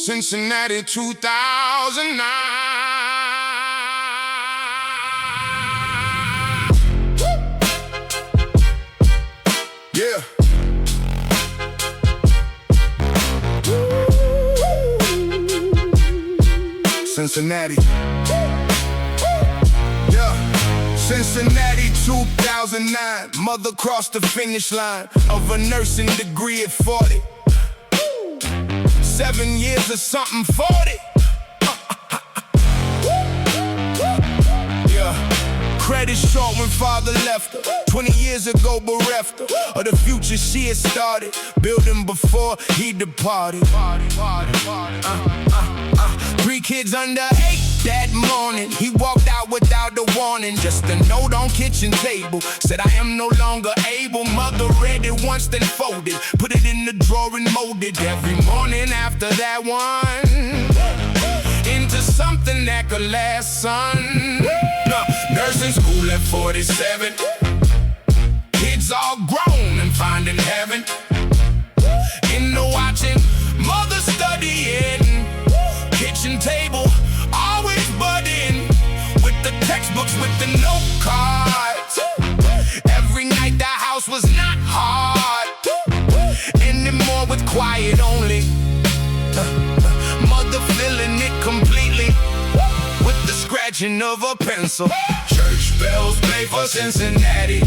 Cincinnati 2009. Yeah. Cincinnati. Yeah. Cincinnati 2009. Mother crossed the finish line of a nursing degree at 40. 7 years or something, 40. Yeah. Credit short when father left her. 20 years ago bereft her of the future she had started, building before he departed. 3 kids under 8 that morning. He walked out without a warning. Just a note on kitchen table said, I am no longer able. Mother read it once, then folded, put it in the drawer and molded. Every morning after that one, into something that could last, son. Nursing school at 47. Kids all grown and finding heaven. In the watching, mother studying. Kitchen table, always budding. With the textbooks, with the note cards. Every night the house was not hard. Anymore with quiet only. Mother filling it completely with the scratching of a pencil. Church bells play for Cincinnati.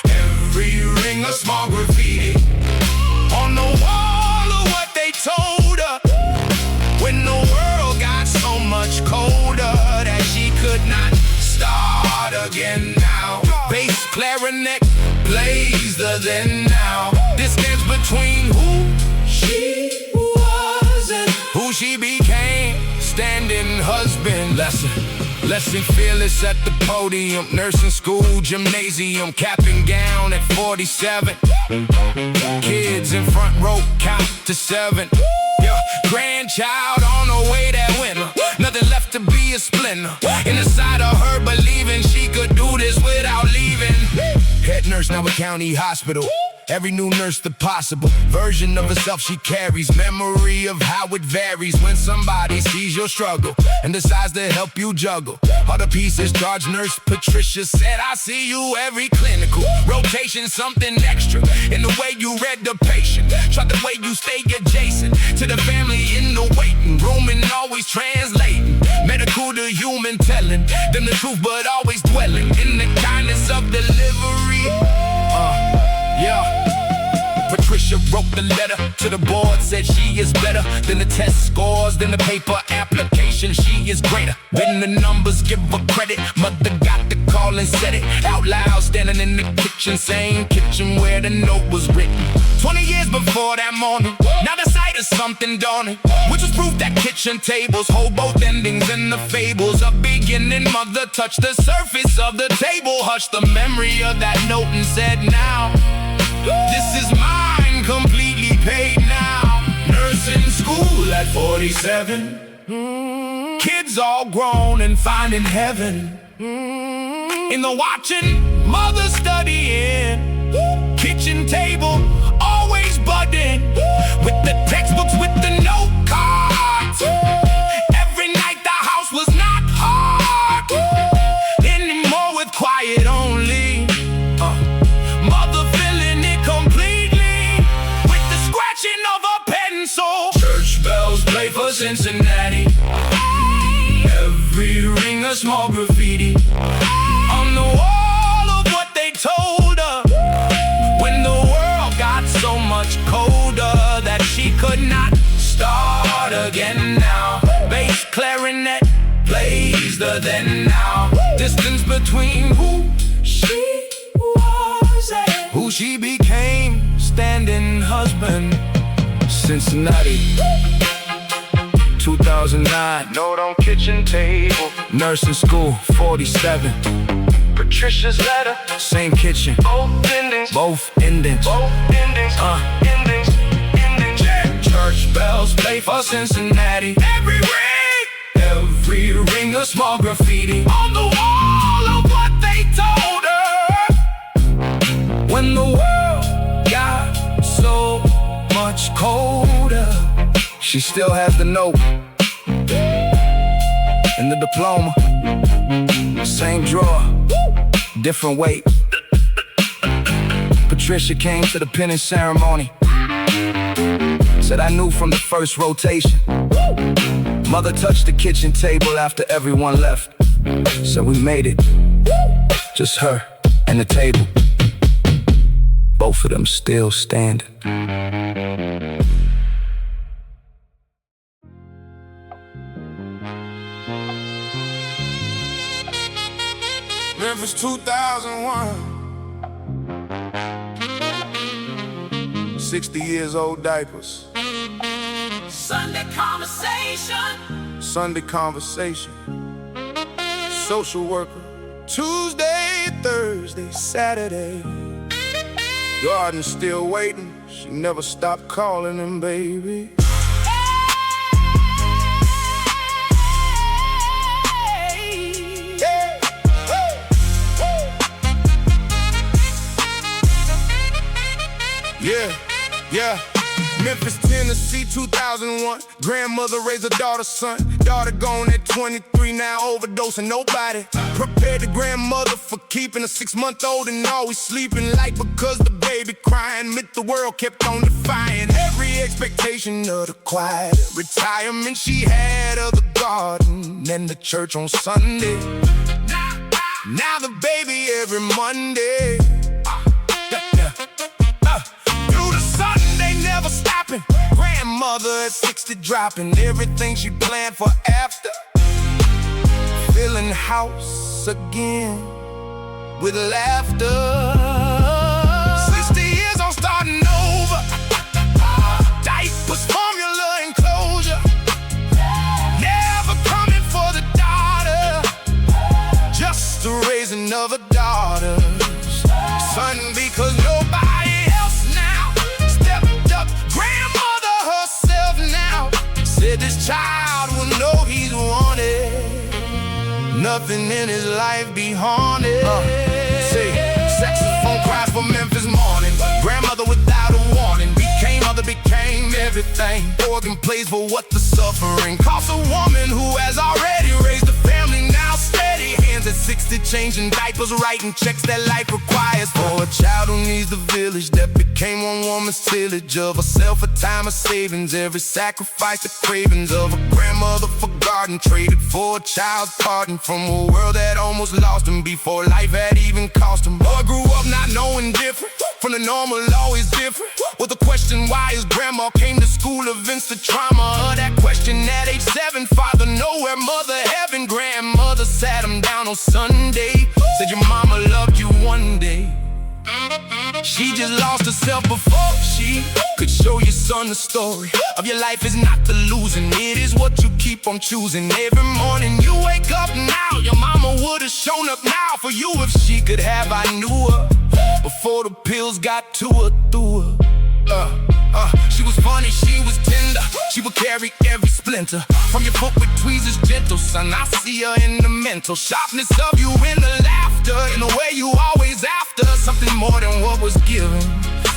Every ring a small graffiti on the wall of what they told her. When the world got so much colder that she could not start again now. Bass, clarinet plays the then now. Distance between who she was and who she became. Standing husband, lesson fearless at the podium. Nursing school, gymnasium, cap and gown at 47. Kids in front row, count to 7. Grandchild on the way that winter. Nothing left to be a splinter. In the side of her believing she could do this without leaving. Head nurse now at county hospital. Every new nurse the possible version of herself she carries. Memory of how it varies when somebody sees your struggle and decides to help you juggle all the pieces. Charge nurse Patricia said, I see you every clinical rotation. Something extra in the way you read the patient. Try the way you stay adjacent to the family in the waiting room and always translating medical to human, telling them the truth but always dwelling in the kindness of delivery. Patricia wrote the letter to the board, said she is better than the test scores, than the paper application. She is greater than the numbers, give her credit. Mother got the call and said it out loud, standing in the kitchen, same kitchen where the note was written. 20 years before that morning, now the sight is something daunting, which was proof that kitchen tables hold both endings in the fables of beginning. Mother touched the surface of the table, hushed the memory of that note and said, now this is mine, completely paid now. Nursing school at 47. Kids all grown and finding heaven. In the watching, mother studying. Kitchen table, always budding. With the textbooks, with the note cards. Every night the house was not hard. Anymore with quiet only. Church bells play for Cincinnati. Every ring a small graffiti on the wall of what they told her. When the world got so much colder that she could not start again now. Bass, clarinet plays the then now. Distance between who she was and who she became. Standing husband. Cincinnati 2009. Note on kitchen table. Nursing school 47. Patricia's letter, same kitchen. Both endings. Endings. Church bells play for Cincinnati. Every ring a small graffiti on the wall of what they told her. When the world got so much colder, She still has the note and the diploma. Same drawer, different weight. Patricia came to the pinning ceremony. Said I knew from the first rotation. Mother touched the kitchen table after everyone left. So we made it, just her and the table. Both of them still standing. Memphis 2001. 60 years old diapers. Sunday conversation. Sunday conversation. Social worker. Tuesday, Thursday, Saturday. Garden still waiting. She never stopped calling him baby. Yeah. Memphis, Tennessee, 2001. Grandmother raised a daughter, son. Daughter gone at 23, now overdosing. Nobody prepared the grandmother for keeping a 6-month-old and always sleeping light because the baby crying. Myth the world kept on defying every expectation of the quiet retirement she had of the garden and the church on Sunday. Now the baby every Monday. Never stopping. Grandmother at 60 dropping everything she planned for after. Filling house again with laughter. 60 years on starting over. Diapers, formula, enclosure. Never coming for the daughter, just to raise another daughter. Son, because nobody else now stepped up. Grandmother herself now said this child will know he's wanted. Nothing in his life be haunted. See, saxophone cries for Memphis morning. Grandmother without a warning became mother, became everything. Organ plays for what the suffering costs. A woman who has already raised a family, now steady hands at 60, changing diapers, writing checks that life requires. For a child who needs the village that became one woman's tillage of herself, a time of savings, every sacrifice, the cravings of a grandmother for garden, traded for a child's pardon from a world that almost lost him before life had even cost him. Boy grew up not knowing different from the normal, always different. With the question why his grandma came to school events, the trauma of that question at age 7. Father nowhere, mother heaven. Grandmother sat him down on Sunday, said your mama loved you one day. She just lost herself before she could show your son the story of your life is not the losing, it is what you keep on choosing. Every morning you wake up now, your mama would've shown up now for you if she could have. I knew her before the pills got to her, through her. She was funny, she was tender. She would carry every splinter from your foot with tweezers, gentle. Son, I see her in the mental sharpness of you, in the laughter, in the way you always after something more than what was given.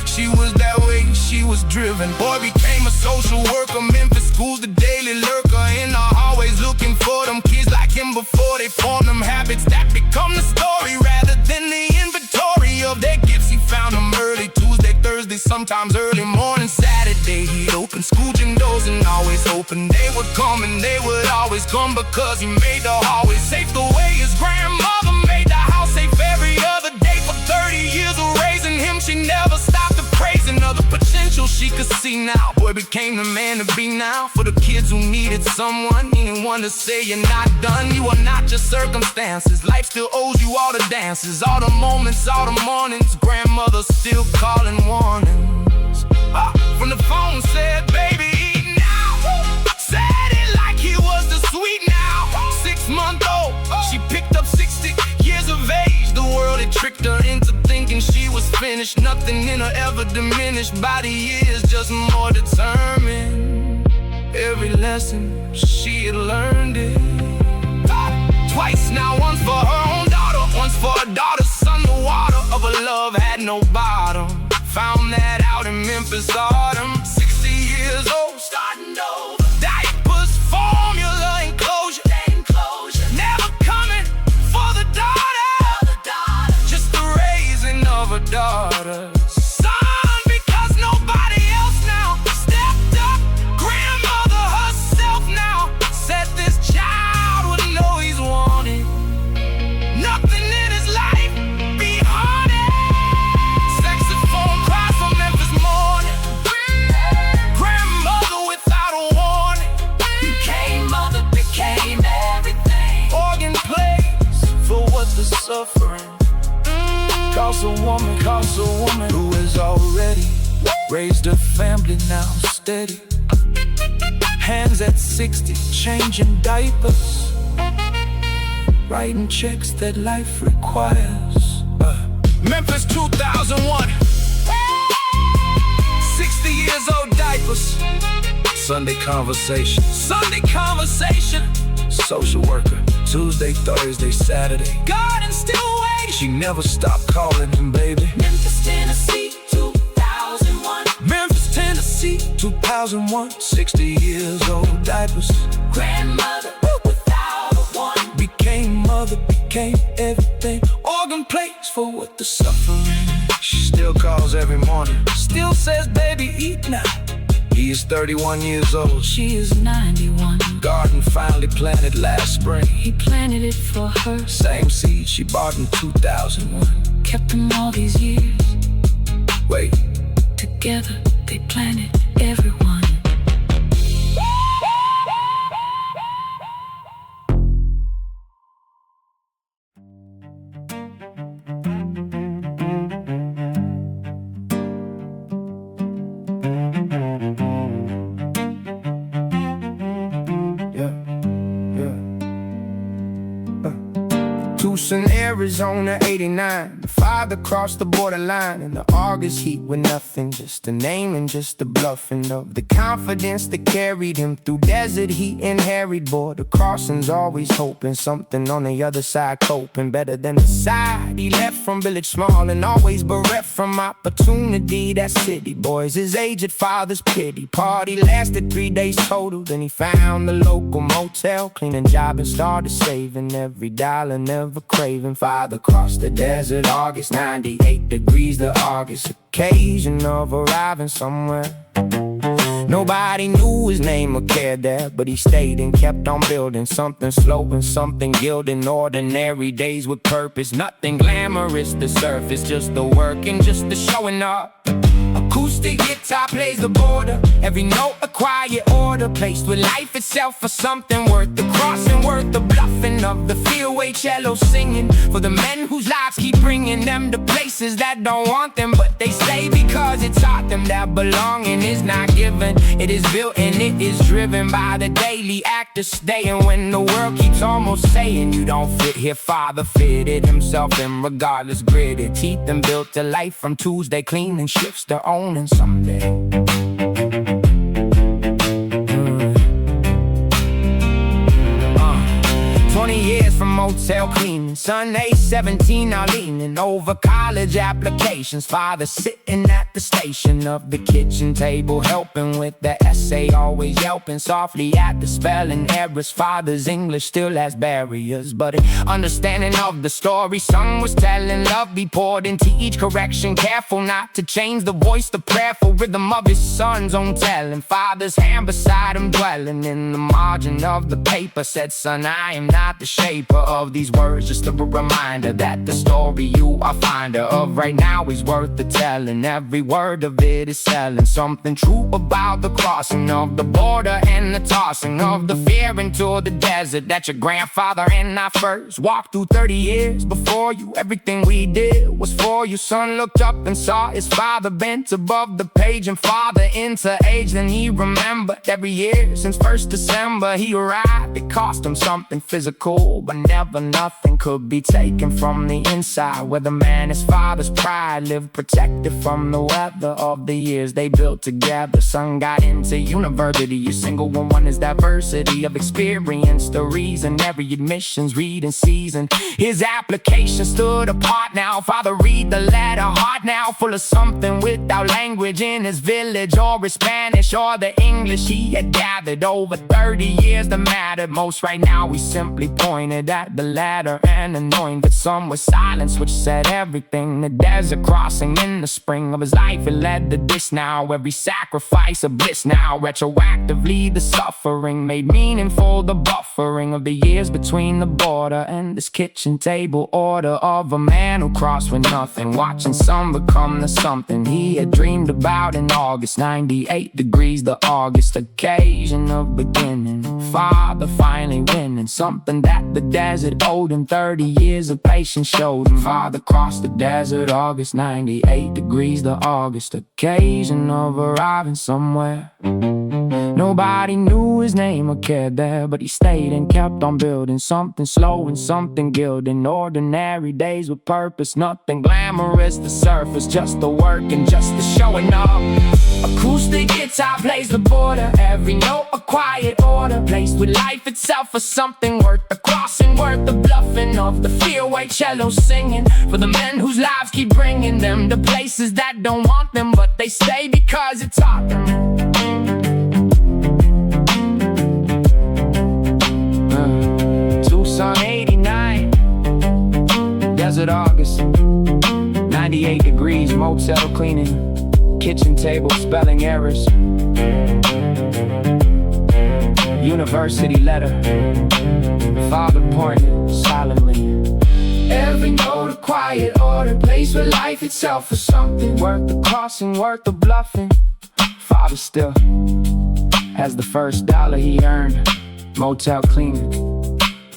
She was that way, she was driven. Boy became a social worker. Memphis schools the daily lurker in the hallways, looking for them kids like him before they form them habits that become the story rather than the inventory of their gifts. He found them early Tuesday, Thursday, sometimes early morning Saturday. He'd open school gym doors and always hoping they would come, and they would always come because he made the hallway safe the way his grandmother made the house safe every other day. For 30 years of raising him, she never stopped praising of the potential she could see now. Boy became the man to be now for the kids who needed someone. He didn't want to say you're not done, you are not just circumstances. Life still owes you all the dances, all the moments, all the mornings. Grandmother still calling warnings. From the phone said, baby, eat now. Said it like he was the sweet now. 6-month-old, she picked up 60 years of age. The world had tricked her into thinking she was finished. Nothing in her ever diminished by the years, just more determined. Every lesson she had learned it twice now, once for her own daughter, once for her daughter's son. The water of her love had no bottom. Found that out in Memphis autumn. 60 years years old, starting over. diapers, formula, enclosure, never coming for the daughter, just the raising of a daughter. Son, because nobody else now stepped up. Grandmother herself now said this child would know he's wanted. Nothing in his life be haunted. Saxophone cries from Memphis morning. Grandmother without a warning. Became mother, became everything. Organ plays for what the suffering costs a woman who has already raised a family now steady. Hands at 60, changing diapers, writing checks that life requires. Memphis 2001, 60 years old diapers. Sunday conversation, social worker, Tuesday, Thursday, Saturday. God and still waiting. She never stopped calling him baby. Memphis, Tennessee, 2001. Memphis, Tennessee, 2001, 60 years old diapers. Grandmother without a one. Became mother, became everything. Organ plays for what the suffering. She still calls every morning, still says baby eat now. He is 31 years old, She is 91. garden finally planted last spring. He planted it for her. Same seed she bought in 2001. Kept them all these years. Wait, Together they planted everyone. Tucson, Arizona, 89. The father crossed the borderline in the August heat with nothing, just a name and just the bluffing of the confidence that carried him through desert heat and harried border crossings. Always hoping something on the other side, coping better than the side he left from. Village small and always bereft from opportunity. That city boys, his aged father's pity. Party lasted 3 days total, then he found the local motel, cleaning job and started saving every dollar, never craving. Father crossed the desert, August, 98 degrees the August. Occasion of arriving somewhere. Nobody knew his name or cared there, but he stayed and kept on building something slow and something gilding. Ordinary days with purpose, nothing glamorous, the surface, just the work and just the showing up. Acoustic guitar plays the border, every note a quiet order, placed with life itself for something worth the crossing, worth the bluffing of the fieldway cello singing for the men whose lives keep bringing them to places that don't want them, but they stay because it taught them that belonging is not given, it is built and it is driven by the daily act of staying. When the world keeps almost saying you don't fit here, Father fitted himself in regardless, gritted teeth and built a life from Tuesday cleaning shifts their own. And someday 20 years from motel cleaning, son age 17 now leaning over college applications. Father sitting at the station of the kitchen table, helping with the essay, always yelping softly at the spelling errors. Father's English still has barriers, but an understanding of the story son was telling. Love be poured into each correction, careful not to change the voice, the prayerful rhythm of his son's own telling. Father's hand beside him dwelling in the margin of the paper said, son, I am not the shaper of these words, just a reminder that the story you are finder of right now is worth the telling. Every word of it is selling something true about the crossing of the border and the tossing of the fear into the desert that your grandfather and I first walked through. 30 years before you, everything we did was for you. Son looked up and saw his father bent above the page and father into age. Then he remembered every year since 1st December he arrived. It cost him something physical, but never never nothing could be taken from the inside. Where the man, his father's pride, lived protected from the weather of the years they built together. Son got into university, a single one is diversity of experience. The reason every admission's reading season. His application stood apart now. Father read the letter, heart now full of something without language in his village, or his Spanish, or the English he had gathered over 30 years that mattered most. Right now we simply pointed at the ladder and anointed some with silence, which said everything. The desert crossing in the spring of his life, it led to this now. Every sacrifice a bliss now. Retroactively the suffering made meaningful the buffering of the years between the border and this kitchen table order of a man who crossed with nothing, watching some become the something he had dreamed about in August. 98 degrees, the August occasion of beginning. Father finally winning something that the desert owed him. 30 years of patience showed him. Father crossed the desert, August. 98 degrees, the August occasion of arriving somewhere. Nobody knew his name or cared there, but he stayed and kept on building something slow and something gilding. Ordinary days with purpose, nothing glamorous, the surface, just the work and just the showing up. Acoustic guitar plays the border, every note a quiet order, placed with life itself for something worth the crossing, worth the bluffing of the fear-weight cello singing. For the men whose lives keep bringing them to places that don't want them, but they stay because it taught them. Tucson 89, desert August, 98 degrees, motel cleaning, kitchen table spelling errors, university letter, father pointed silently. Every note a quiet order, place with life itself for something worth the crossing, worth the bluffing. Father still has the first dollar he earned, motel cleaning,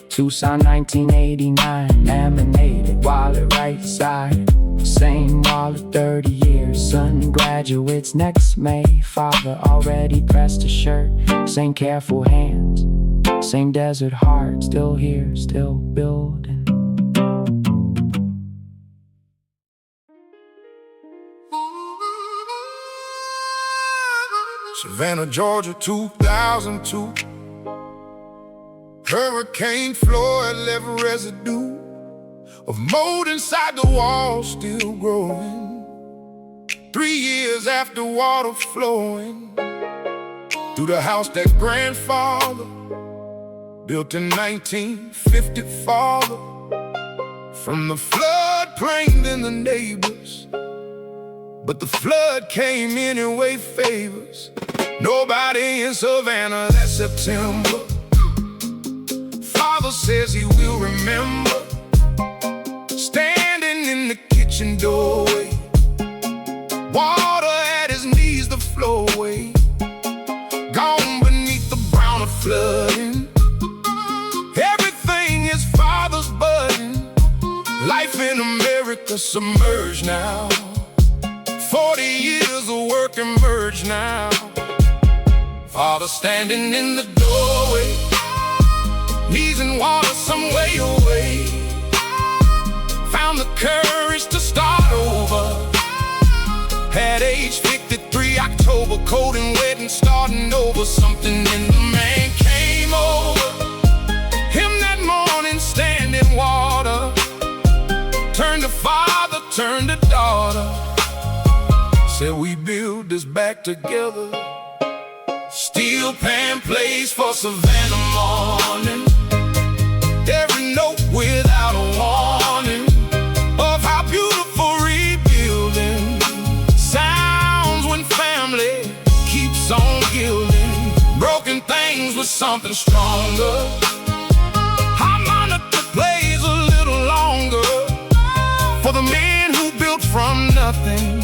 Tucson 1989, laminated wallet right side, same wallet 30 years. Son graduates next May, father already pressed a shirt. Same careful hands, same desert heart, still here, still building. Savannah, Georgia, 2002. Hurricane Floyd left residue of mold inside the walls, still growing. 3 years after water flowing through the house that grandfather built in 1950. Father, from the floodplain and the neighbors, but the flood came anyway, favors nobody in Savannah that September. Father says he will remember, standing in the kitchen doorway, water at his knees, the flowway, gone beneath the brown of flooding. Everything his father's budding, life in America submerged now. 40 years of work emerged now. Father standing in the doorway, knees in water some way away, found the courage to start over. At age 53, October, cold and wet and starting over. Something in the man came over him that morning, standing water, turned to father, turned to daughter, said we build this back together. Steel pan plays for Savannah morning, every note without a warning of how beautiful rebuilding sounds when family keeps on gilding broken things with something stronger. Harmonica plays a little longer for the men who built from nothing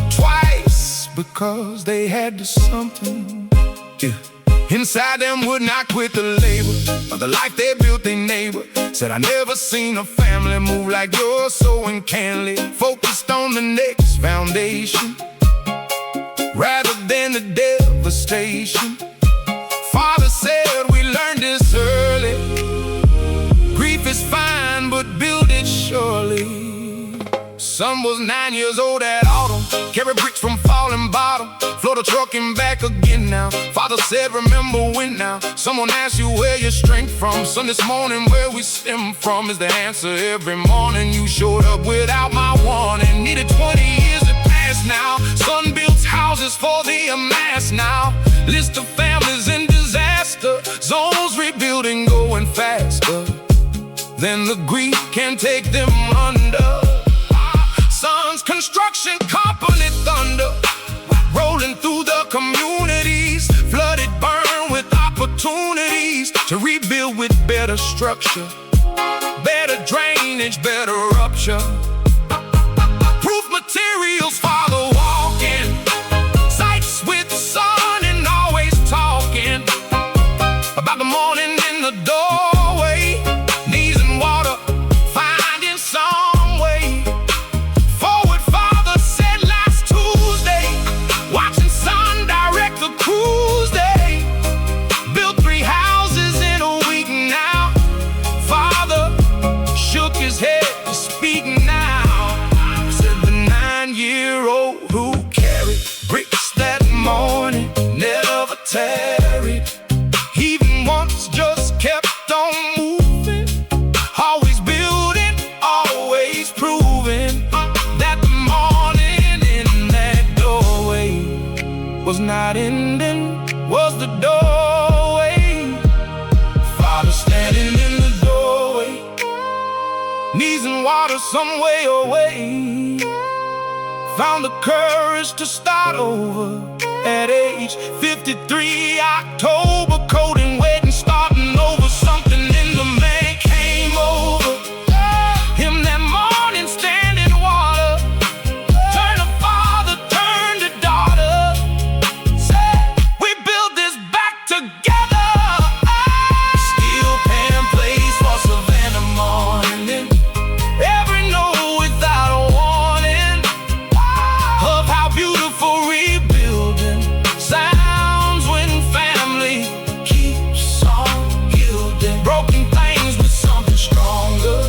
twice, because they had to something. Inside them would not quit the labor of the life they built their neighbor. Said I never seen a family move like yours, so uncannily focused on the next foundation rather than the devastation. Father said we learned this early, grief is road that autumn, carry bricks from falling bottom, float a truck and back again now. Father said, remember when now. Someone asked you where your strength from. Son, this morning where we stem from is the answer. Every morning you showed up without my warning. Needed 20 years to pass now. Son builds houses for the amass now. List of families in disaster zones, rebuilding going faster than the grief can take them under. Son's construction company thunder, rolling through the communities, flooded, burned with opportunities to rebuild with better structure, better drainage, better rupture. Proof materials follow walking, sights with the sun and always talking about the morning in the doorway, knees in water, finding some way forward. Father said last Tuesday, watching sun direct the cruise day, built 3 houses in a week now. Father shook his head to speak now. Said the 9-year-old who carried bricks that morning never tarried, even once just kept on moving, always building, always proving that the morning in that doorway was not ending, was the doorway. Father standing in the doorway, knees in water some way away, found the courage to start over at age 53. October, coding, waiting, starting over. Something in the man came over him that morning, standing water. Turn to father, turn to daughter. Said, we build this back together. Steel pan place for Savannah morning. Every note without a warning of how beautiful rebuilding sounds when family keeps on yielding. Broken things with something stronger.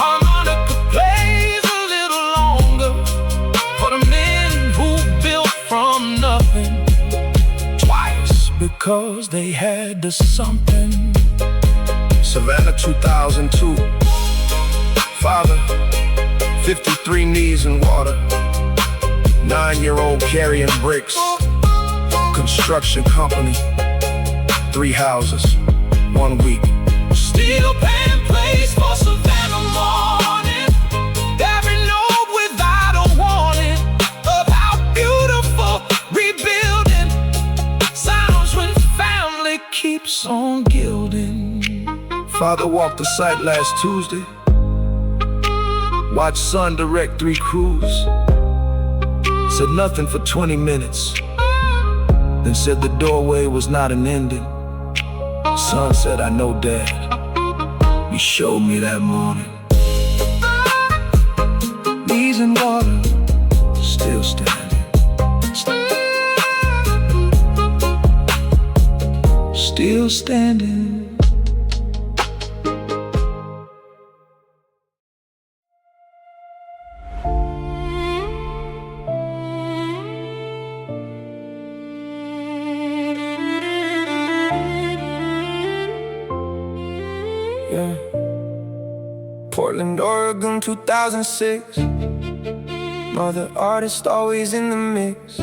Harmonica plays a little longer for the men who built from nothing twice because they had the something. Savannah 2002. Father, 53 knees in water, 9-year-old carrying bricks, construction company, 3 houses, 1 week. Steel pan place for Savannah morning. Every note without a warning of how beautiful rebuilding sounds when family keeps on gilding. Father walked the site last Tuesday, watched sun direct 3 crews, said nothing for 20 minutes, then said the doorway was not an ending. Son said, I know, Dad, you showed me that morning. Knees in water, still standing, still standing. Yeah. Portland, Oregon, 2006. Mother artist always in the mix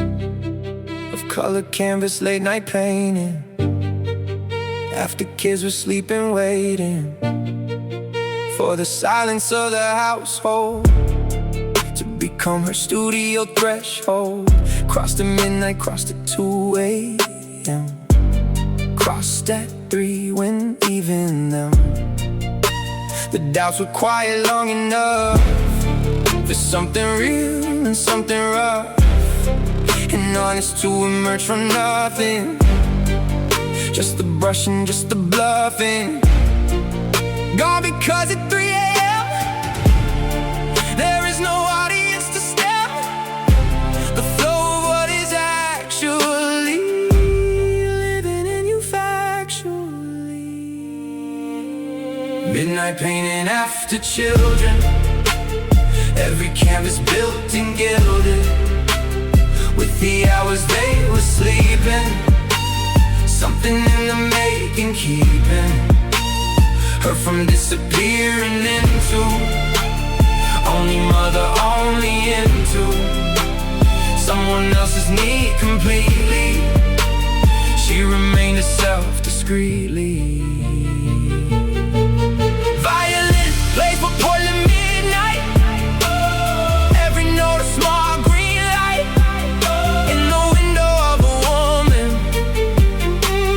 of color canvas, late night painting. After kids were sleeping, waiting for the silence of the household to become her studio threshold. Crossed the midnight, crossed at 2 a.m. Crossed at 3 when leaving them. The doubts were quiet long enough for something real and something rough, and honest to emerge from nothing. Just the brushing, just the bluffing. Gone because at 3 a.m. there is no audience to stem the flow of what is actually living in you factually. Midnight painting after children, Every canvas built and gilded with the hours they were sleeping. Something in the making, keeping her from disappearing into only mother, only into someone else's need completely. She remained herself discreetly. Violin plays for Portland midnight. Every note a small green light in the window of a woman,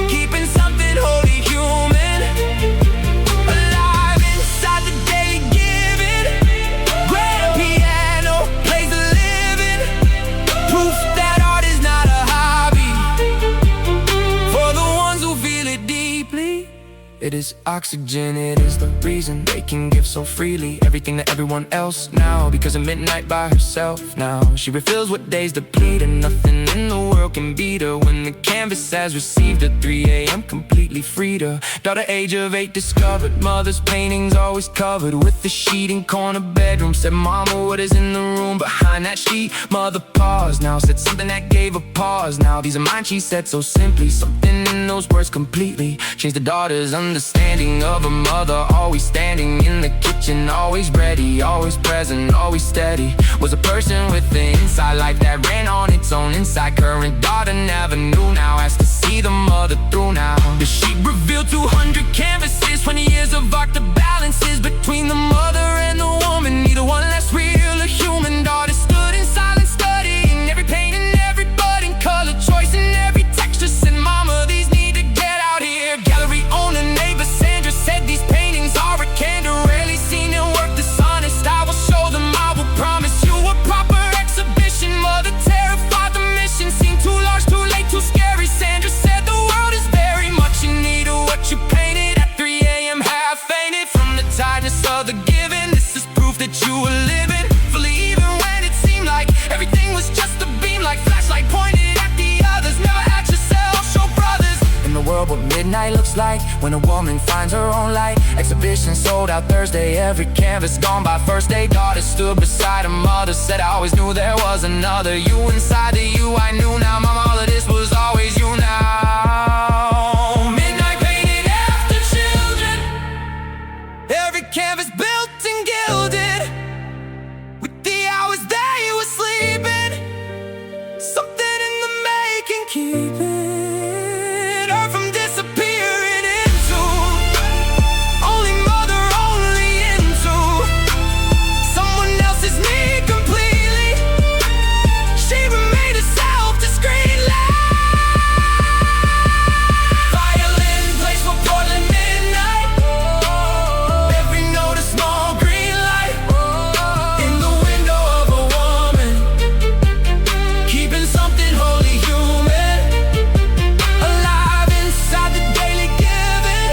keeping something wholly human alive inside the daily giving. Grand piano plays the living, proof that art is not a hobby for the ones who feel it deeply. It is oxygen, it is the reason they can give so freely everything to everyone else now. Because of midnight by herself now, she refills what days deplete, and nothing in the world can beat her. When the canvas has received her, 3 a.m. completely freed her. Daughter age of 8 discovered, mother's paintings always covered with the sheet in corner bedroom. Said, mama, what is in the room behind that sheet? Mother paused now, said something that gave a pause. Now these are mine, she said so simply. Something in those words completely changed the daughter's understanding of a mother. Always standing in the kitchen, always ready, always present, always steady. Was a person with the inside life that ran on its own inside. Current daughter never knew now, has to see the mother through now. The sheet revealed 200 canvases, 20 years of art, the balances between the mother and the woman, neither one less real or human. Daughter stood in silence, studying every paint and every bud and color choice and every texture. Said, mama, these need to get out here. Gallery owner, neighbor Sandra said these paintings are a candor, rarely seen in work this honest. I will show them, I will promise you a proper exhibition. Mother terrified, the mission seemed too large, too late, too scary. Sandra said the world is very much in need of what you painted. At 3 a.m. half fainted from the tiredness of the giving. This is proof that you were living fully, even when it seemed like everything was just a beam, like flashlight pointed at the others. Never at yourself, show brothers. In the world what midnight looks like when a woman finds her own light. Exhibition sold out Thursday, every canvas gone by first day. Daughter stood beside her mother, said, I always knew there was another you inside the you I knew now. Mama, all of this was always you now. Midnight painted after children, every canvas built and gilded with the hours they were sleeping. Something in the making, keeping her from disappearing into only mother, only into someone else's need completely. She remained herself discreetly. Violin plays for Portland midnight. Every note a small green light in the window of a woman, keeping something wholly human alive inside the daily giving.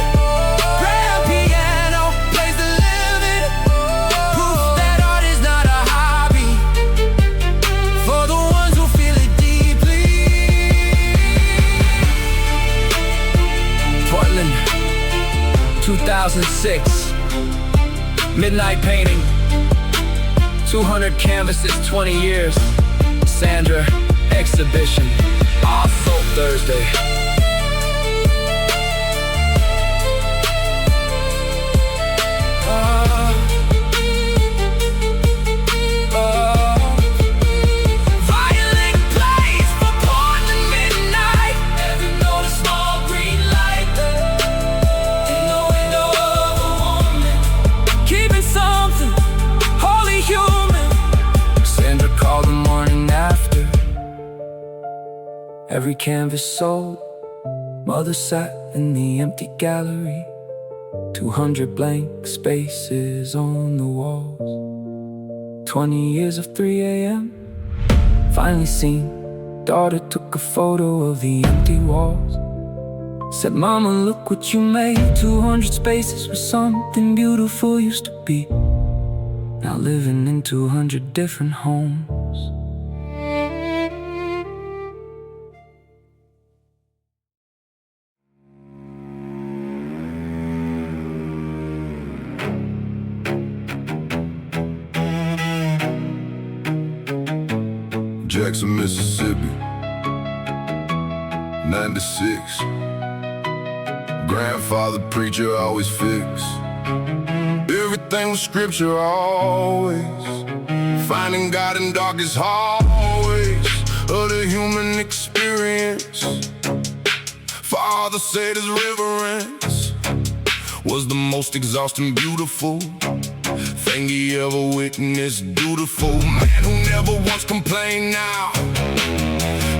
Grand piano plays the living, proof that art is not a hobby for the ones who feel it deeply. Portland, 2006. Midnight painting, 200 canvases, 20 years. Sandra, exhibition, also Thursday. Violin plays for Portland midnight. Every note a small green light in the window of a woman, keeping something wholly human. Sandra called the morning after, every canvas sold. Mother sat in the empty gallery, 200 blank spaces on the walls. 20 years of 3 a.m. finally seen. Daughter took a photo of the empty walls. Said, mama, look what you made. 200 spaces where something beautiful used to be, now living in 200 different homes. Jackson, Mississippi, 96. Grandfather preacher, always fix. Everything was scripture, always. Finding God in darkest hallways of the human experience. Father said his reverence was the most exhausting, beautiful thing he ever witnessed. Dutiful man who never once complained now,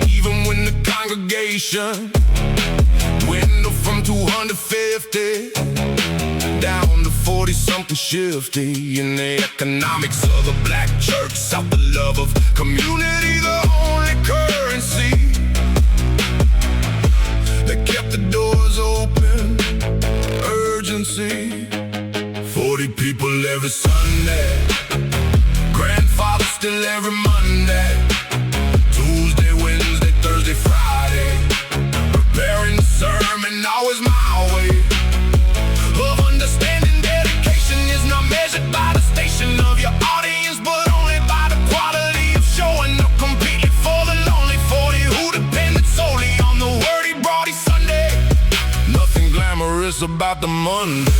even when the congregation dwindled from 250 down to 40-something shifty. In the economics of the black church sought the love of community, the only currency that kept the doors open. Urgency, 40 people every Sunday, grandfather still every Monday, Tuesday, Wednesday, Thursday, Friday, preparing the sermon, always my way of understanding. Dedication is not measured by the station of your audience, but only by the quality of showing up completely for the lonely 40 who depended solely on the word he brought each Sunday. Nothing glamorous about the Monday.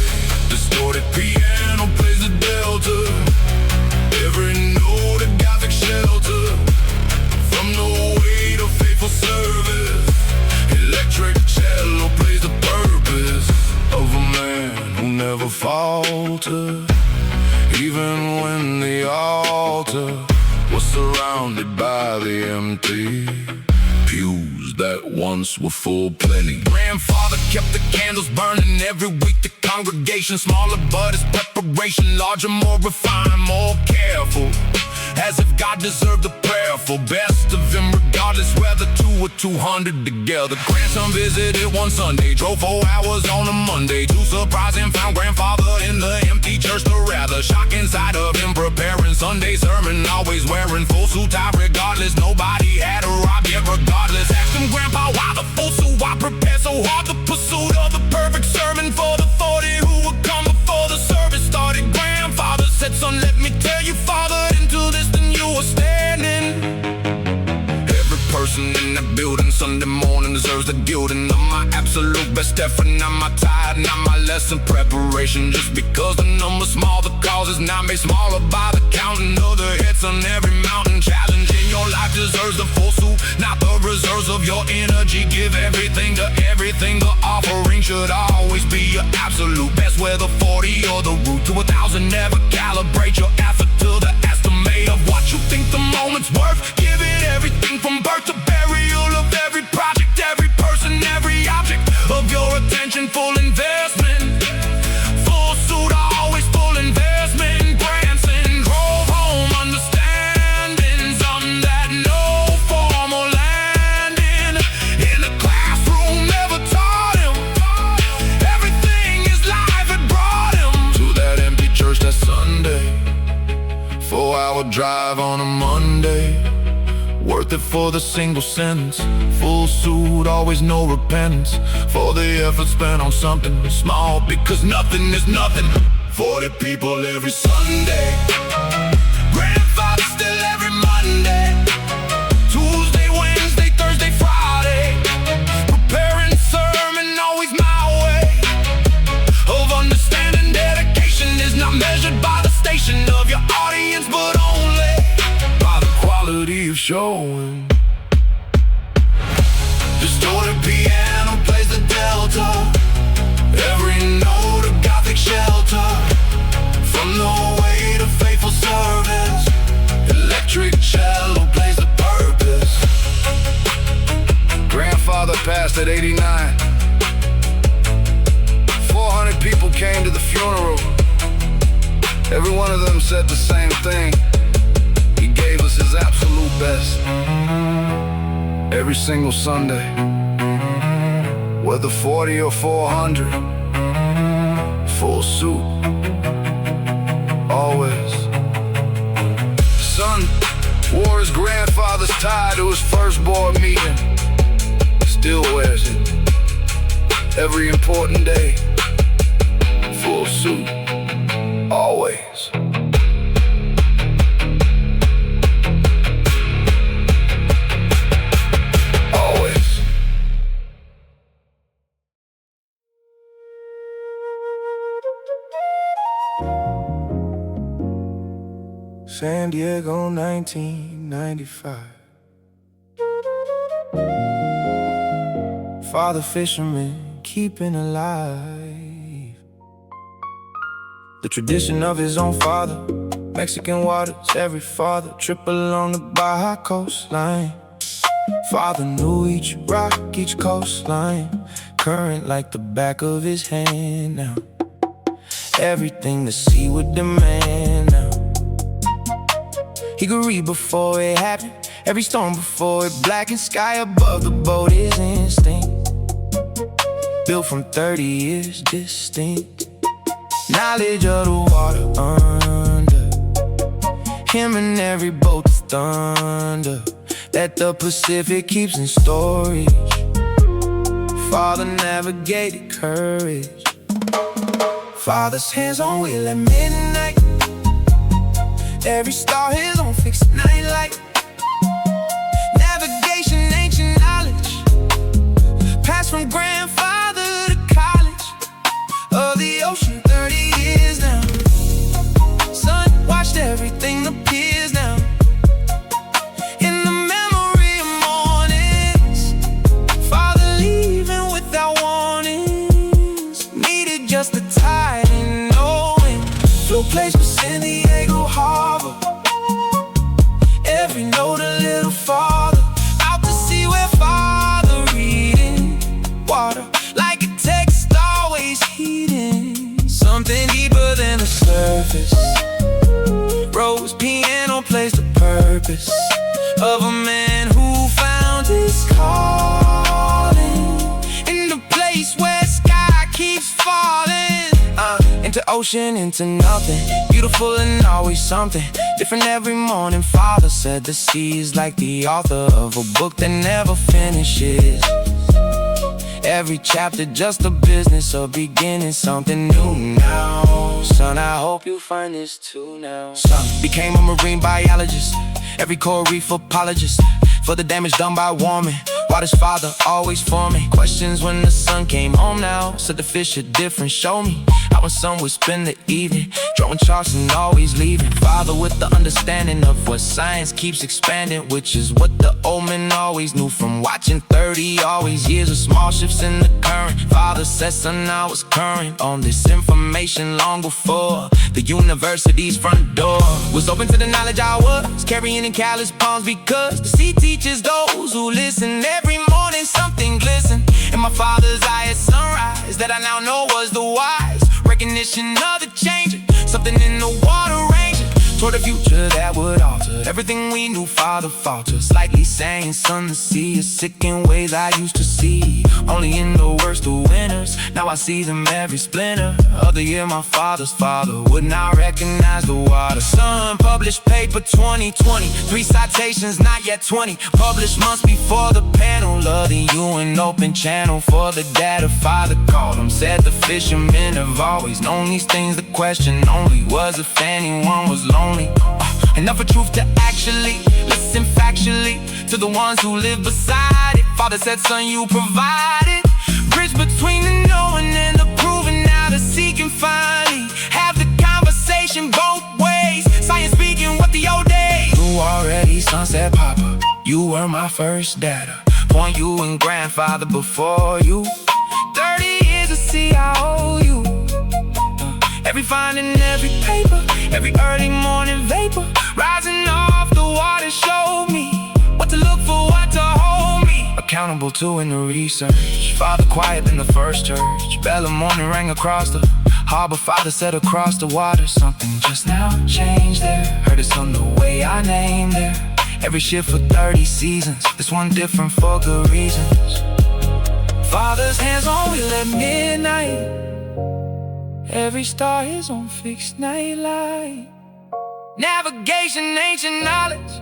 Distorted piano plays the delta, every note a gothic shelter. From the weight of faithful service, electric cello plays the purpose of a man who never faltered, even when the altar was surrounded by the empty pews that once were full plenty. Grandfather kept the candles burning every week. The congregation smaller, but his preparation larger, more refined, more careful, as if God deserved the prayerful best of him, regardless whether 2 or 200 together. Grandson visited one Sunday, drove 4 hours on a Monday to surprise and found grandfather in the empty church. The rather shocking sight of him preparing Sunday sermon, always wearing full suit tie regardless. Nobody had a rob yet regardless. Asked him, Grandpa, why the full suit? Why prepare so hard? The pursuit of the perfect sermon for the 40 who would come before the service started. Grandfather said, son, let me tell you, farther into this than you were standing. Every person in that building Sunday morning deserves the gilding of my absolute best effort. Not my tithe, not my lesson preparation. Just because the number's small, the cause is not made smaller by the counting of the hits on every mountain. Challenge in your life deserves the full suit, not the reserves of your energy. Give everything to everything. The offering should always be your absolute best, whether 40 or the root to 1,000. Never calibrate your effort to the estimate of what you think the moment's worth. Give it everything from birth to burial of every project, every person, every object of your attention. Full investment, full suit, always full investment. Branson drove home understanding something that no formal landing in the classroom never taught him. Everything his life had brought him to that empty church that Sunday. 4-hour drive on a Monday, worth it for the single sentence. Full suit, always no repentance for the effort spent on something small, because nothing is nothing. 40 people every Sunday, grandfather still every Monday, Tuesday, Wednesday, Thursday, Friday, preparing sermon, always my way of understanding. Dedication is not measured by the station of your audience, but only by the quality of showing. Distorted piano plays the delta, every note a gothic shelter. From the weight of faithful service, electric cello plays the purpose. Grandfather passed at 89. 400 people came to the funeral. Every one of them said the same thing. He gave us his absolute best every single Sunday, whether 40 or 400, full suit, always. Son wore his grandfather's tie to his first board meeting, still wears it every important day. Full suit, always. San Diego, 1995. Father fisherman, keeping alive the tradition of his own father. Mexican waters, every father trip along the Baja coastline. Father knew each rock, each coastline, current like the back of his hand now. Everything the sea would demand now. He could read before it happened, every storm before it blackened. Sky above the boat is instinct, built from 30 years distinct. Knowledge of the water under him, and every boat's thunder that the Pacific keeps in storage. Father navigated courage. Father's hands on wheel at midnight, every star his own fixed nightlight. Navigation, ancient knowledge, passed from grandfather to college of the ocean, 30 years now. Sun watched everything appears now. In the memory of mornings, father leaving without warnings. Needed just the tide and knowing. Flew place for San Diego Harbor, every note a little farther. Out to sea where father reading water like a text always heating. Something deeper than the surface. Rose piano plays the purpose of a man who found his calling in the place where sky keeps falling. Into ocean, into nothing, beautiful and always something different every morning. Father said the sea is like the author of a book that never finishes. Every chapter just a business of beginning something new now. Son, I hope you find this too now. Son became a marine biologist, every coral reef apologist for the damage done by warming. Water's father always forming questions when the sun came home now. Said the fish are different, show me how when sun would spend the evening drawing charts and always leaving. Father with the understanding of what science keeps expanding, which is what the old men always knew from watching 30 always years of small shifts in the current. Father said son, I was current on this information long before the university's front door was open to the knowledge I was carrying in callous palms, because the sea teaches those who listen. Every morning something glisten in my father's eye at sunrise that I now know was the wise recognition of the changing, something in the water ranging toward a future that would alter everything we knew. Father faltered, slightly saying, son, the sea is sick in ways I used to see only in the worst of winters. Now I see them every splinter of the year. My father's father would not recognize the water. Son, published paper 2020, 3 citations, not yet 20. Published months before the panel of the UN open channel for the data. Father called him, said the fishermen have always known these things. The question only was if anyone was lonely. Enough of truth to actually listen factually to the ones who live beside it. Father said, son, you provided bridge between the knowing and the proving. Now the sea can finally have the conversation both ways. Science speaking what the old days knew already. Son said, Papa, you were my first data point, you and grandfather before you. 30 years of sea I owe you. Every finding, every paper, every early morning vapor rising off the water showed me what to look for, what to hold me accountable to in the research. Father quiet in the first church, bell of morning rang across the harbor. Father said across the water, something just now changed there. Heard it on the way I named there. Every shift for 30 seasons, this one different for good reasons. Father's hands on wheel at midnight, every star is on fixed nightlight. Navigation, ancient knowledge,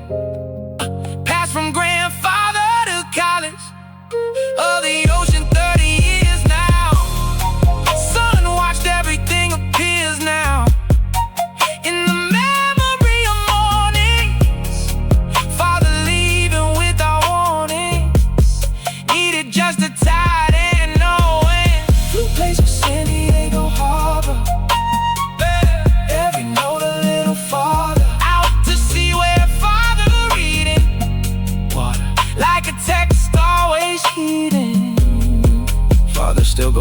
passed from grandfather to college of the ocean, 30 years now. Sun watched everything appears now. In the memory of mornings, father leaving without warnings. Needed just a tide and knowing. Flew place for San Diego Harbor, every note a little farther. Out to sea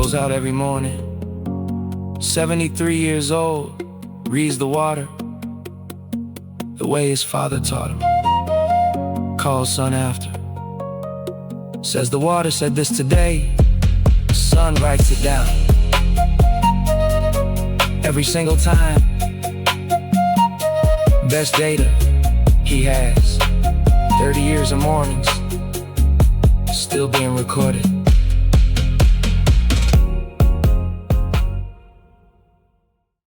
goes out every morning. 73 years old, reads the water the way his father taught him. Calls son after, says the water said this today. Son writes it down every single time. Best data he has. 30 years of mornings still being recorded.